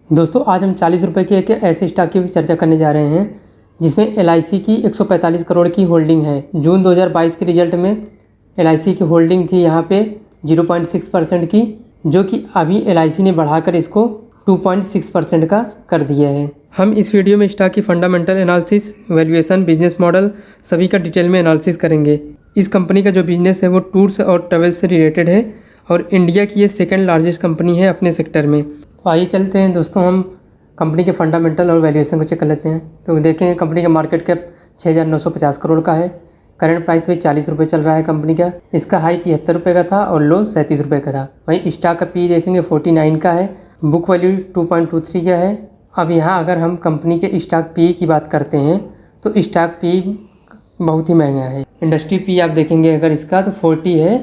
दोस्तों आज हम 40 रुपये के एक ऐसे स्टॉक की चर्चा करने जा रहे हैं जिसमें LIC की 145 करोड़ की होल्डिंग है। जून 2022 के रिजल्ट में LIC की होल्डिंग थी यहाँ पे 0.6% की, जो कि अभी LIC ने बढ़ाकर इसको 2.6% का कर दिया है। हम इस वीडियो में स्टॉक की fundamental analysis, valuation, business model सभी का डिटेल में एनालिसिस करेंगे। इस कंपनी का जो बिजनेस है वो टूर्स और ट्रेवल्स से रिलेटेड है और इंडिया की ये सेकंड लार्जेस्ट कंपनी है अपने सेक्टर में। तो आइए चलते हैं दोस्तों, हम कंपनी के फंडामेंटल और वैल्यूएशन को चेक कर लेते हैं। तो देखेंगे कंपनी का मार्केट कैप 6,950 करोड़ का है। करंट प्राइस भी 40 रुपये चल रहा है कंपनी का। इसका हाई 73 रुपये का था और लो 37 रुपये का था। वहीं स्टॉक का पी देखेंगे 49 का है। बुक वैल्यू 2.23 का है। अब यहाँ अगर हम कंपनी के स्टॉक पी की बात करते हैं तो स्टॉक पी बहुत ही महंगा है। इंडस्ट्री पी आप देखेंगे अगर इसका तो 40 है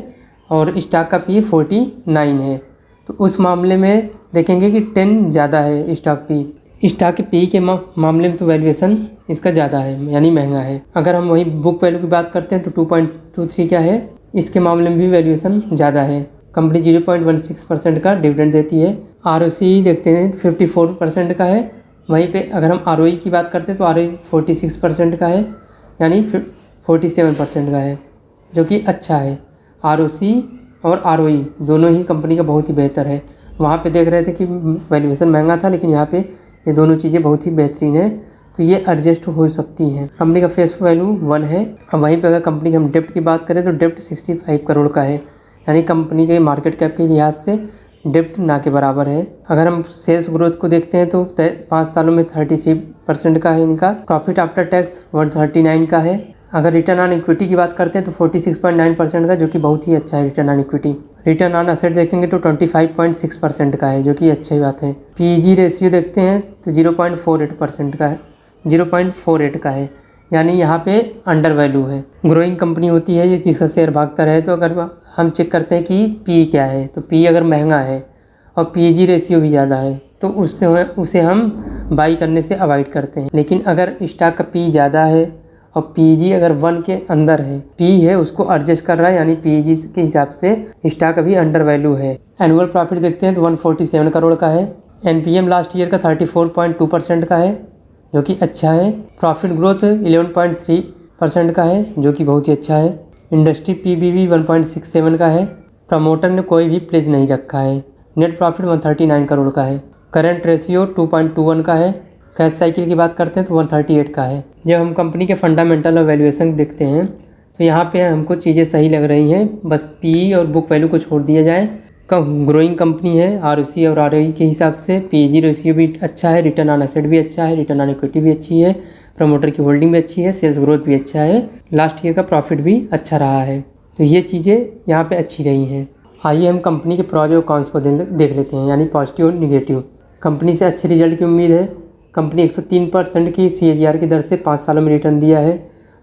और स्टॉक का पी 49 है। तो उस मामले में देखेंगे कि 10 ज़्यादा है स्टॉक पी। स्टॉक के पी के मामले में तो वैल्यूएशन इसका ज़्यादा है, यानी महंगा है। अगर हम वही बुक वैल्यू की बात करते हैं तो 2.23 का है। इसके मामले में भी वैल्यूएशन ज़्यादा है। कंपनी 0.16% का डिविडेंड देती है। ROCE देखते हैं 54% का है। वहीं पे अगर हम ROE की बात करते हैं तो ROE 46% का है, यानी 47% का है, जो कि अच्छा है। ROC और ROE दोनों ही कंपनी का बहुत ही बेहतर है। वहाँ पे देख रहे थे कि वैल्यूएशन महंगा था, लेकिन यहाँ पे ये दोनों चीज़ें बहुत ही बेहतरीन है, तो ये एडजस्ट हो सकती हैं। कंपनी का फेस वैल्यू 1 है। अब वहीं पे अगर कंपनी की हम डेप्ट की बात करें तो डेप्ट 65 करोड़ का है, यानी कंपनी के मार्केट कैप के लिहाज से डेप्ट ना के बराबर है। अगर हम सेल्स ग्रोथ को देखते हैं तो 5 सालों में 33% का है इनका। प्रॉफिट आफ्टर टैक्स 139 का है। अगर रिटर्न ऑन इक्विटी की बात करते हैं तो 46.9% का, जो कि बहुत ही अच्छा है return on equity. Return on asset देखेंगे तो 25.6% का है, जो कि अच्छी बात है। PEG रेशियो देखते हैं तो 0.48% का है, 0.48 का है, यानी यहाँ पे अंडर वैल्यू है। ग्रोइंग कंपनी होती है ये, जिसका शेयर भागता रहे। तो अगर हम चेक करते हैं कि पी क्या है, तो पी अगर महंगा है और PEG रेशियो भी ज़्यादा है तो उसे हम बाई करने से अवॉइड करते हैं। लेकिन अगर स्टॉक का पी ज़्यादा है और PEG अगर 1 के अंदर है, पी है उसको एडजस्ट कर रहा है, यानी PEG के हिसाब से स्टॉक अभी अंडर वैल्यू है। एनुअल प्रॉफिट देखते हैं तो 147 करोड़ का है। NPM लास्ट ईयर का 34.2% का है, जो कि अच्छा है। प्रॉफिट ग्रोथ 11.3% का है, जो कि बहुत ही अच्छा है। इंडस्ट्री PBV 1.67 का है। प्रमोटर ने कोई भी प्लेज नहीं रखा है। नेट प्रॉफिट 139 करोड़ का है। करंट रेशियो 2.21 का है। कैश साइकिल की बात करते हैं तो 138 का है। जब हम कंपनी के फंडामेंटल और वैल्यूएशन देखते हैं तो यहाँ पे हमको चीज़ें सही लग रही हैं, बस पी और बुक वैल्यू को छोड़ दिया जाए। ग्रोइंग कंपनी है, ROC और ROE के हिसाब से। PEG रेशियो भी अच्छा है, रिटर्न ऑन एसेट भी अच्छा है, रिटर्न ऑन इक्विटी भी अच्छी है, प्रमोटर की होल्डिंग भी अच्छी है, सेल्स ग्रोथ भी अच्छा है, लास्ट ईयर का प्रॉफिट भी अच्छा रहा है। तो ये चीज़ें यहाँ पर अच्छी रही हैं। आइए हम कंपनी के प्रॉज और कॉन्स को देख लेते हैं, यानी पॉजिटिव और निगेटिव। कंपनी से अच्छे रिजल्ट की उम्मीद है। कंपनी 103% की CAGR की दर से 5 सालों में रिटर्न दिया है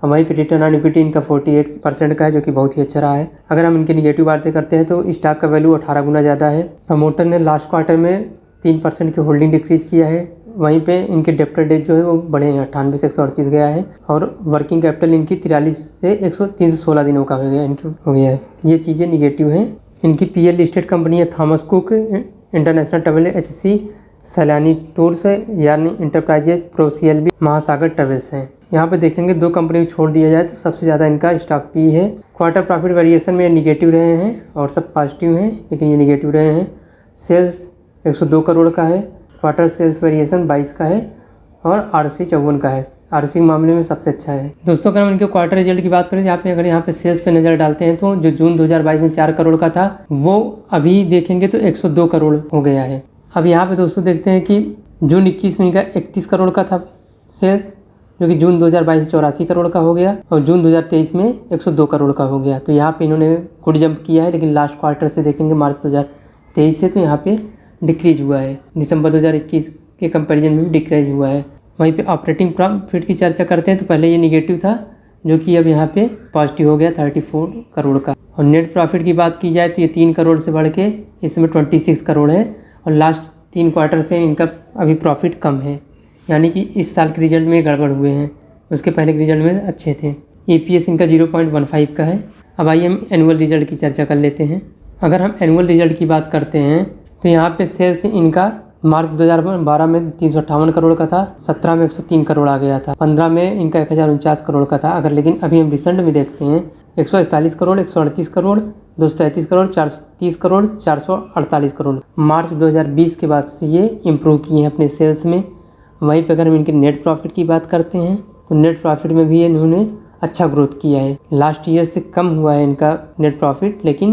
और वहीं पे रिटर्न ऑन इक्विटी इनका 48% का है, जो कि बहुत ही अच्छा रहा है। अगर हम इनकी निगेटिव बातें करते हैं तो स्टॉक का वैल्यू 18 गुना ज़्यादा है। प्रमोटर ने लास्ट क्वार्टर में 3% की होल्डिंग डिक्रीज़ किया है। वहीं पे इनके डेप्टर डेज जो है वो बढ़े हैं, 98 से 138 गया है और वर्किंग कैपिटल इनकी 43 से 316 दिनों का हो गया है। ये चीज़ें निगेटिव हैं। इनकी PL लिस्टेड कंपनी है Thomas cook international travel HC, सैलानी टूर्स है, यानी इंटरप्राइजेज प्रो CLB, महासागर ट्रेवल्स हैं। यहाँ पे देखेंगे 2 कंपनी को छोड़ दिया जाए तो सबसे ज़्यादा इनका स्टॉक पी है। क्वार्टर प्रॉफिट वेरिएशन में निगेटिव रहे हैं और सब पॉजिटिव हैं, लेकिन ये निगेटिव रहे हैं। सेल्स 102 करोड़ का है। क्वार्टर सेल्स वेरिएशन 22 का है और ROC 54 का है। ROC के मामले में सबसे अच्छा है। दोस्तों अगर हम इनके क्वार्टर रिजल्ट की बात करें, यहाँ पे सेल्स पे नज़र डालते हैं तो जो जून 2022 में 4 करोड़ का था वो अभी देखेंगे तो 102 करोड़ हो गया है। अब यहाँ पे दोस्तों देखते हैं कि जून 21 में इनका 31 करोड़ का था सेल्स, जो कि जून 2022 में 84 करोड़ का हो गया और जून 2023 में 102 करोड़ का हो गया। तो यहाँ पे इन्होंने गुड जंप किया है, लेकिन लास्ट क्वार्टर से देखेंगे मार्च 2023 से तो यहाँ पे डिक्रीज हुआ है। दिसंबर 2021 के कंपेरिजन में भी डिक्रीज हुआ है। वहीं पे ऑपरेटिंग प्रॉफिट की चर्चा करते हैं तो पहले ये निगेटिव था, जो कि अब यहाँ पे पॉजिटिव हो गया 34 करोड़ का। और नेट प्रॉफिट की बात की जाए तो ये 3 करोड़ से बढ़ के इसमें 26 करोड़ है और लास्ट 3 क्वार्टर से इनका अभी प्रॉफिट कम है, यानी कि इस साल के रिजल्ट में गड़बड़ हुए हैं, उसके पहले के रिजल्ट में अच्छे थे। EPS इनका 0.15 का है। अब आइए हम एनुअल रिजल्ट की चर्चा कर लेते हैं। अगर हम एनुअल रिजल्ट की बात करते हैं तो यहाँ पे सेल्स इनका मार्च 2012 में 358 करोड़ का था, 17 में 103 करोड़ आ गया था, 15 में इनका 1049 करोड़ का था। अगर लेकिन अभी हम रिसेंट में देखते हैं 141 करोड़, 138 करोड़, 233 करोड़, 430 करोड़, 448 करोड़। मार्च 2020 के बाद से ये इम्प्रूव किए हैं अपने सेल्स में। वहीं पर अगर हम इनके नेट प्रॉफिट की बात करते हैं तो नेट प्रॉफिट में भी इन्होंने अच्छा ग्रोथ किया है। लास्ट ईयर से कम हुआ है इनका नेट प्रॉफिट, लेकिन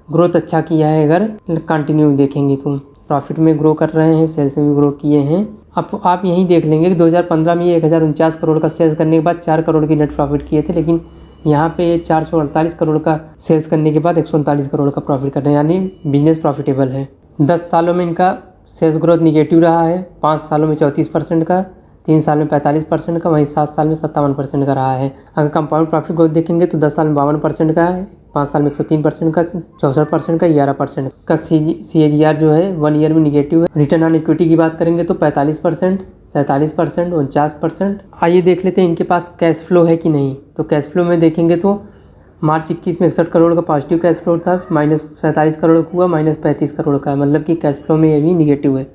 ग्रोथ अच्छा किया है। अगर कंटिन्यू देखेंगे तो प्रॉफिट में ग्रो कर रहे हैं, सेल्स में भी ग्रो किए हैं। अब आप यहीं देख लेंगे कि 2015 में ये 1049 करोड़ का सेल्स करने के बाद 4 करोड़ की नेट प्रॉफिट किए थे, लेकिन यहाँ पे ये 448 करोड़ का सेल्स करने के बाद 139 करोड़ का प्रॉफिट कर रहे हैं, यानी बिजनेस प्रॉफिटेबल है। 10 सालों में इनका सेल्स ग्रोथ निगेटिव रहा है, 5 सालों में 34% का, 3 साल में 45% का, वहीं 7 साल में 57% का रहा है। अगर कंपाउंड प्रॉफिट ग्रोथ देखेंगे तो 10 साल में 52% का है, 5 साल में 103% का, 64% का, 11% का। CAGR जो है 1 ईयर में निगेटिव है। रिटर्न ऑन इक्विटी की बात करेंगे तो 45%, 47%, 49%। आइए देख लेते हैं इनके पास कैश फ्लो है कि नहीं। तो कैश फ्लो में देखेंगे तो मार्च 21 में 61 करोड़ का पॉजिटिव कैश फ्लो था, -47 करोड़ का हुआ, -35 करोड़ का, मतलब कि कैश फ्लो में ये भी निगेटिव है।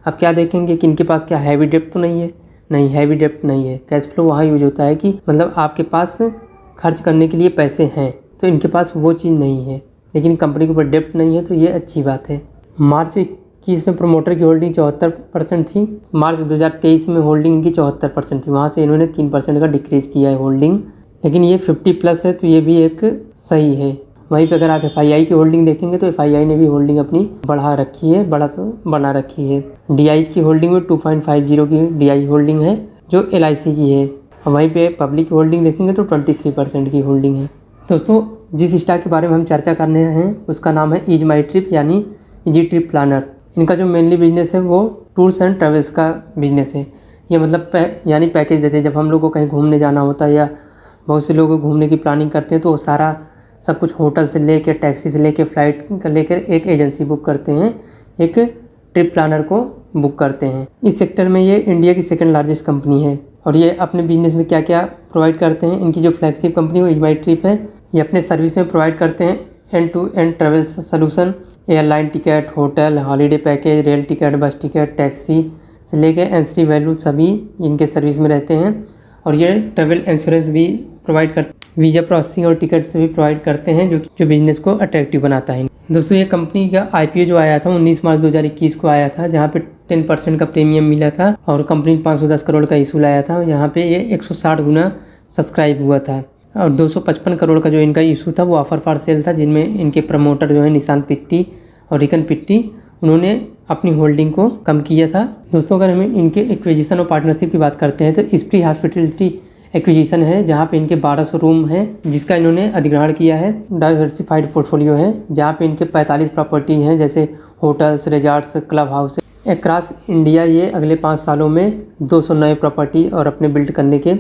अब क्या देखेंगे कि इनके पास क्या हैवी डेप्ट तो नहीं है, नहीं हैवी डेप्ट नहीं है। कैश फ्लो वहाँ यूज होता है कि मतलब आपके पास खर्च करने के लिए पैसे हैं, तो इनके पास वो चीज़ नहीं है, लेकिन कंपनी के ऊपर डेप्ट नहीं है, तो ये अच्छी बात है। मार्च 21 में प्रमोटर की होल्डिंग 74% थी, मार्च 2023 में होल्डिंग इनकी 74% थी, वहाँ से इन्होंने 3% का डिक्रीज़ किया है होल्डिंग, लेकिन ये 50+ है, तो ये भी एक सही है। वहीं पे अगर आप FII की होल्डिंग देखेंगे तो FII ने भी होल्डिंग अपनी बढ़ा रखी है, बना रखी है। DIs की होल्डिंग में 2.50 की DI होल्डिंग है जो LIC की है। वहीं पे पब्लिक की होल्डिंग देखेंगे तो 23% की होल्डिंग है। दोस्तों, जिस स्टॉक के बारे में हम चर्चा करने हैं उसका नाम है ईज माई ट्रिप यानी इजी ट्रिप प्लानर। इनका जो मेनली बिजनेस है वो टूर्स एंड ट्रेवल्स का बिजनेस है। ये मतलब यानी पैकेज देते हैं। जब हम लोग को कहीं घूमने जाना होता है या बहुत से लोग घूमने की प्लानिंग करते हैं तो वो सारा सब कुछ होटल से लेकर, टैक्सी से लेकर, फ्लाइट का लेकर एक एजेंसी बुक करते हैं, एक ट्रिप प्लानर को बुक करते हैं। इस सेक्टर में ये इंडिया की सेकंड लार्जेस्ट कंपनी है। और ये अपने बिजनेस में क्या क्या प्रोवाइड करते हैं, इनकी जो फ्लैगशिप कंपनी वो ईज माई ट्रिप है। ये अपने सर्विस में प्रोवाइड करते हैं end to end travel solution, airline ticket, hotel, holiday package, rail ticket, bus ticket, taxi से लेकर एंसरी वैल्यू सभी इनके सर्विस में रहते हैं। और ये ट्रेवल इंश्योरेंस भी प्रोवाइड करते, वीज़ा प्रोसेसिंग और टिकट से भी प्रोवाइड करते हैं, जो बिज़नेस को अट्रैक्टिव बनाता है। दोस्तों, ये कंपनी का IPO जो आया था 19 मार्च 2021 को आया था, जहाँ पे 10% का प्रीमियम मिला था और कंपनी 510 करोड़ का इशू लाया था। यहाँ पे ये 160 गुना सब्सक्राइब हुआ था और 255 करोड़ का जो इनका इशू था वो ऑफर फॉर सेल था, जिनमें इनके प्रमोटर जो है निशांत पिट्टी और रिकन पिट्टी, उन्होंने अपनी होल्डिंग को कम किया था। दोस्तों, अगर हम इनके एक्विजिशन और पार्टनरशिप की बात करते हैं तो स्प्री हॉस्पिटैलिटी एक्विजिशन है, जहाँ पे इनके 1200 रूम हैं जिसका इन्होंने अधिग्रहण किया है। डाइवर्सिफाइड पोर्टफोलियो है जहाँ पे इनके 45 प्रॉपर्टी हैं, जैसे hotels, resorts, club house. Across India ये अगले 5 सालों में 200 नए प्रॉपर्टी और अपने बिल्ड करने के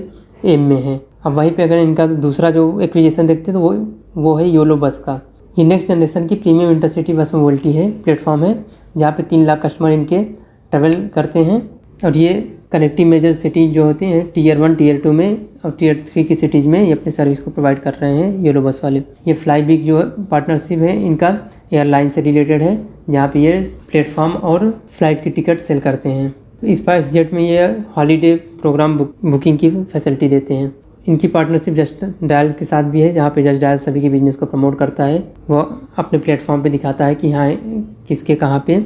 एम में है। अब वहीं पे अगर इनका दूसरा जो एक्विजिशन देखते हैं तो वो है योलो बस का। ये नेक्स्ट जनरेशन की प्रीमियम इंटरसिटी बस मोबिलिटी है, प्लेटफॉर्म है, जहाँ पे 3 लाख कस्टमर इनके ट्रेवल करते हैं। और ये कनेक्टिव मेजर सिटी जो होती हैं Tier 1, Tier 2 में और Tier 3 की सिटीज़ में ये अपने सर्विस को प्रोवाइड कर रहे हैं योलो बस वाले। ये फ्लाईबिग जो पार्टनरशिप है इनका एयरलाइन से रिलेटेड है, जहाँ पे ये प्लेटफॉर्म और फ्लाइट की टिकट सेल करते हैं। स्पाइस जेट में ये हॉलीडे प्रोग्राम बुकिंग की फैसिलिटी देते हैं। इनकी पार्टनरशिप जस्ट डायल के साथ भी है, जहाँ पे जस्ट डायल सभी के बिजनेस को प्रमोट करता है। वो अपने प्लेटफॉर्म पे दिखाता है कि हाँ किसके कहाँ पे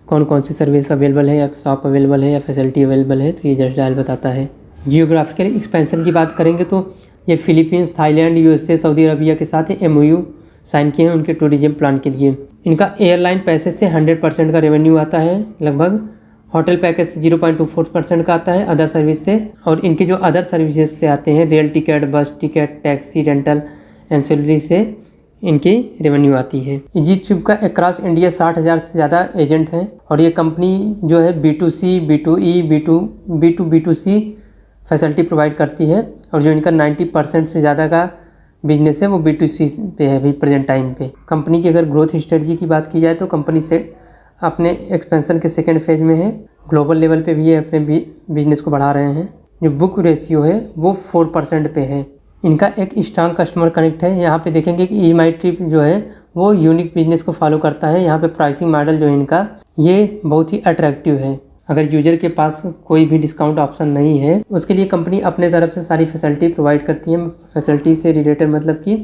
कौन कौन सी सर्विस अवेलेबल है या शॉप अवेलेबल है या फैसिलिटी अवेलेबल है, तो ये जस्ट डायल बताता है। जियोग्राफिकल एक्सपेंशन की बात करेंगे तो ये Philippines, Thailand, USA, Saudi Arabia के साथ MOU साइन किए हैं उनके टूरिज्म प्लान के लिए। इनका एयरलाइन पैसेज से 100% का रेवेन्यू आता है लगभग, होटल पैकेज से 0.24% का आता है अदर सर्विस से, और इनके जो अदर सर्विसेज से आते हैं rail ticket, bus ticket, taxi rental, ancillary से इनकी रेवेन्यू आती है। इजी ट्रिप का अक्रॉस इंडिया 60,000 से ज़्यादा एजेंट हैं और ये कंपनी जो है B2C, B2E, B2B2C facility provide करती है। और जो इनका 90% से ज़्यादा का बिजनेस है वो B2C पे है अभी प्रेजेंट टाइम पे। कंपनी की अगर ग्रोथ स्ट्रेटजी की बात की जाए तो कंपनी से अपने एक्सपेंशन के सेकेंड फेज में है, ग्लोबल लेवल पे भी ये अपने बिजनेस को बढ़ा रहे हैं। जो बुक रेशियो है वो 4% पे है। इनका एक स्ट्रांग कस्टमर कनेक्ट है। यहाँ पे देखेंगे कि ईज माई ट्रिप जो है वो यूनिक बिजनेस को फॉलो करता है। यहाँ पे प्राइसिंग मॉडल जो है इनका ये बहुत ही अट्रैक्टिव है। अगर यूजर के पास कोई भी डिस्काउंट ऑप्शन नहीं है, उसके लिए कंपनी अपने तरफ से सारी फैसिलिटी प्रोवाइड करती है। फैसिलिटी से रिलेटेड मतलब कि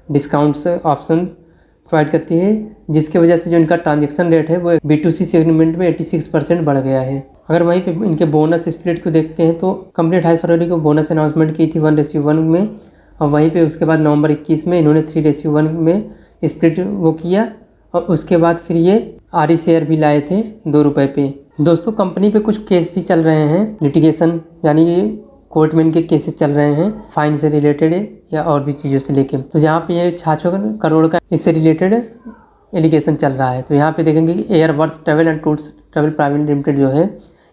डिस्काउंट्स ऑप्शन प्रोवाइड करती है, जिसकी वजह से जो इनका ट्रांजैक्शन रेट है वो B2C सेगमेंट में 86% बढ़ गया है। अगर वहीं पे इनके बोनस स्प्लिट को देखते हैं तो कंपनी 28 फरवरी को बोनस अनाउंसमेंट की थी 1:1 में, और वहीं पे उसके बाद नवंबर 21 में इन्होंने 3:1 में स्प्लिट वो किया, और उसके बाद फिर ये RE शेयर भी लाए थे ₹2 पे। दोस्तों कंपनी पे कुछ केस भी चल रहे हैं, लिटिगेशन यानी कि कोर्ट में इनके केसेस चल रहे हैं फाइन से रिलेटेड या और भी चीज़ों से लेके। तो यहाँ पे ये 66 करोड़ का इससे रिलेटेड एलिगेशन चल रहा है। तो यहाँ पे देखेंगे कि Airworth travel and tours travel private limited जो है,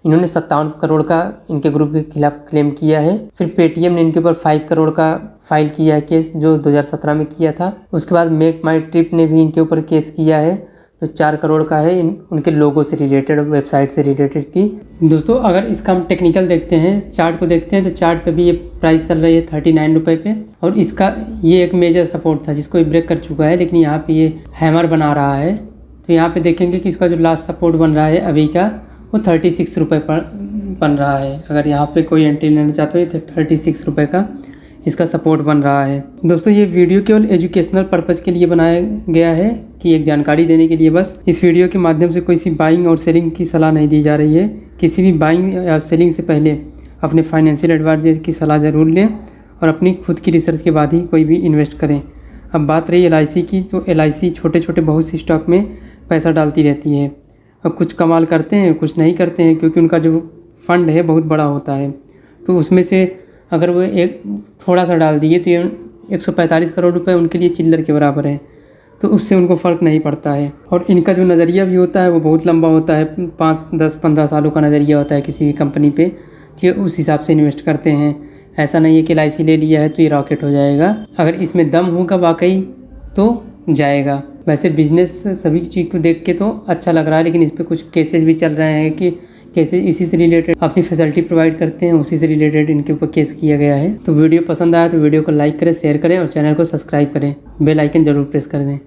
इन्होंने 57 करोड़ का इनके ग्रुप के खिलाफ क्लेम किया है। फिर पेटीएम ने इनके ऊपर 5 करोड़ का फाइल किया है केस, जो 2017 में किया था। उसके बाद मेक माई ट्रिप ने भी इनके ऊपर केस किया है, जो 4 करोड़ का है उनके लोगो से रिलेटेड, वेबसाइट से रिलेटेड की। दोस्तों अगर इसका हम टेक्निकल देखते हैं, चार्ट को देखते हैं, तो चार्ट पे भी ये प्राइस चल रही है 39 रुपये पे, और इसका ये एक मेजर सपोर्ट था जिसको ये ब्रेक कर चुका है, लेकिन यहाँ पे ये हैमर बना रहा है। तो यहाँ पे देखेंगे कि इसका जो लास्ट सपोर्ट बन रहा है अभी का वो 36 रुपये पर बन रहा है। अगर यहाँ पे कोई एंट्री लेना चाहते हो तो 36 रुपये का इसका सपोर्ट बन रहा है। दोस्तों ये वीडियो केवल एजुकेशनल पर्पज़ के लिए बनाया गया है कि एक जानकारी देने के लिए बस। इस वीडियो के माध्यम से कोई सी बाइंग और सेलिंग की सलाह नहीं दी जा रही है। किसी भी बाइंग या सेलिंग से पहले अपने फाइनेंशियल एडवाइजर की सलाह ज़रूर लें और अपनी खुद की रिसर्च के बाद ही कोई भी इन्वेस्ट करें। अब बात रही LIC की, तो LIC छोटे छोटे बहुत सी स्टॉक में पैसा डालती रहती है। अब कुछ कमाल करते हैं, कुछ नहीं करते हैं, क्योंकि उनका जो फंड है बहुत बड़ा होता है। तो उसमें से अगर वो एक थोड़ा सा डाल दिए तो 145 करोड़ रुपए उनके लिए चिल्लर के बराबर है, तो उससे उनको फ़र्क नहीं पड़ता है। और इनका जो नज़रिया भी होता है वो बहुत लंबा होता है, 5, 10, 15 सालों का नज़रिया होता है किसी भी कंपनी पे, कि उस हिसाब से इन्वेस्ट करते हैं। ऐसा नहीं है कि LIC ले लिया है तो ये रॉकेट हो जाएगा। अगर इसमें दम होगा वाकई तो जाएगा। वैसे बिजनेस सभी चीज़ को देख के तो अच्छा लग रहा है, लेकिन इस पर कुछ केसेस भी चल रहे हैं कि कैसे इसी से रिलेटेड अपनी फैसिलिटी प्रोवाइड करते हैं, उसी से रिलेटेड इनके ऊपर केस किया गया है। तो वीडियो पसंद आया तो वीडियो को लाइक करें, शेयर करें और चैनल को सब्सक्राइब करें, बेल आइकन जरूर प्रेस कर दें।